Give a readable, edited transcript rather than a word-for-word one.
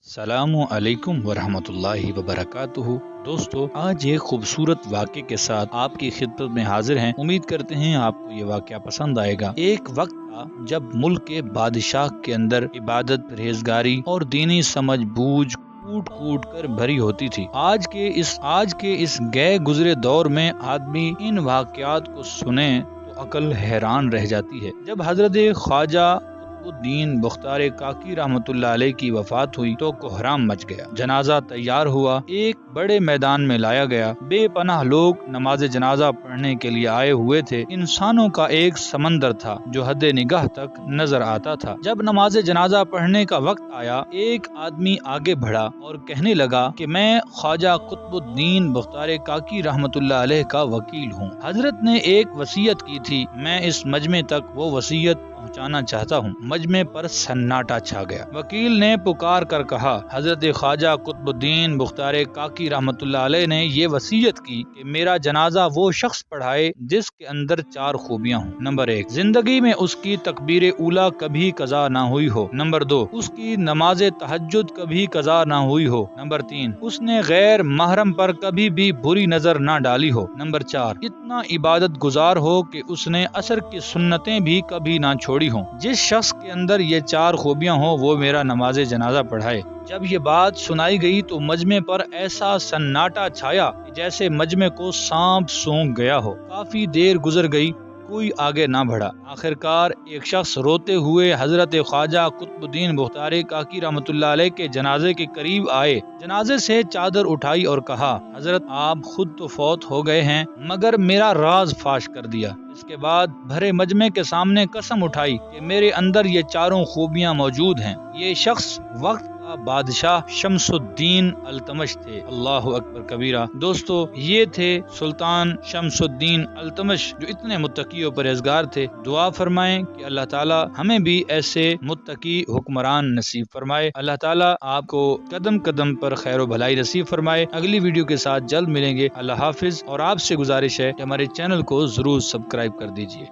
السلام علیکم ورحمۃ اللہ وبرکاتہ۔ دوستو، آج ایک خوبصورت واقعے کے ساتھ آپ کی خدمت میں حاضر ہیں۔ امید کرتے ہیں آپ کو یہ واقعہ پسند آئے گا۔ ایک وقت تھا جب ملک کے بادشاہ کے اندر عبادت، پرہیزگاری اور دینی سمجھ بوجھ کوٹ کوٹ کر بھری ہوتی تھی۔ آج کے اس گئے گزرے دور میں آدمی ان واقعات کو سنے تو عقل حیران رہ جاتی ہے۔ جب حضرت خواجہ الدین بختار کاکی رحمت اللہ علیہ کی وفات ہوئی تو کوہرام مچ گیا۔ جنازہ تیار ہوا، ایک بڑے میدان میں لایا گیا۔ بے پناہ لوگ نماز جنازہ پڑھنے کے لیے آئے ہوئے تھے۔ انسانوں کا ایک سمندر تھا جو حد نگاہ تک نظر آتا تھا۔ جب نماز جنازہ پڑھنے کا وقت آیا، ایک آدمی آگے بڑھا اور کہنے لگا کہ میں خواجہ قطب الدین بختار کاکی رحمت اللہ علیہ کا وکیل ہوں۔ حضرت نے ایک وصیت کی تھی، میں اس مجمع تک وہ وصیت پہنچانا چاہتا ہوں۔ مجمع پر سناٹا چھا گیا۔ وکیل نے پکار کر کہا، حضرت خواجہ قطب الدین بختار کاکی رحمت اللہ علیہ نے یہ وصیت کی کہ میرا جنازہ وہ شخص پڑھائے جس کے اندر 4 خوبیاں ہوں۔ نمبر 1، زندگی میں اس کی تکبیر اولیٰ کبھی قضا نہ ہوئی ہو۔ نمبر 2، اس کی نماز تہجد کبھی قضا نہ ہوئی ہو۔ نمبر 3، اس نے غیر محرم پر کبھی بھی بری نظر نہ ڈالی ہو۔ نمبر 4، اتنا عبادت گزار ہو کہ اس نے عصر کی سنتیں بھی کبھی نہ چھوڑی ہوں۔ جس شخص کے اندر یہ 4 خوبیاں ہوں وہ میرا نماز جنازہ پڑھائے۔ جب یہ بات سنائی گئی تو مجمع پر ایسا سناٹا چھایا کہ جیسے مجمع کو سانپ سونگھ گیا ہو۔ کافی دیر گزر گئی، کوئی آگے نہ بڑھا۔ آخرکار ایک شخص روتے ہوئے حضرت خواجہ قطب الدین بختار کاکی رحمت اللہ علیہ کے جنازے کے قریب آئے۔ جنازے سے چادر اٹھائی اور کہا، حضرت آپ خود تو فوت ہو گئے ہیں مگر میرا راز فاش کر دیا۔ اس کے بعد بھرے مجمع کے سامنے قسم اٹھائی کہ میرے اندر یہ 4 خوبیاں موجود ہیں۔ یہ شخص وقت کا بادشاہ شمس الدین التمش تھے۔ اللہ اکبر کبیرہ۔ دوستو، یہ تھے سلطان شمس الدین التمش جو اتنے متقی و پرہیزگار تھے۔ دعا فرمائیں کہ اللہ تعالی ہمیں بھی ایسے متقی حکمران نصیب فرمائے۔ اللہ تعالی آپ کو قدم قدم پر خیر و بھلائی نصیب فرمائے۔ اگلی ویڈیو کے ساتھ جلد ملیں گے۔ اللہ حافظ، اور آپ سے گزارش ہے کہ ہمارے چینل کو ضرور سبسکرائب کر دیجیے۔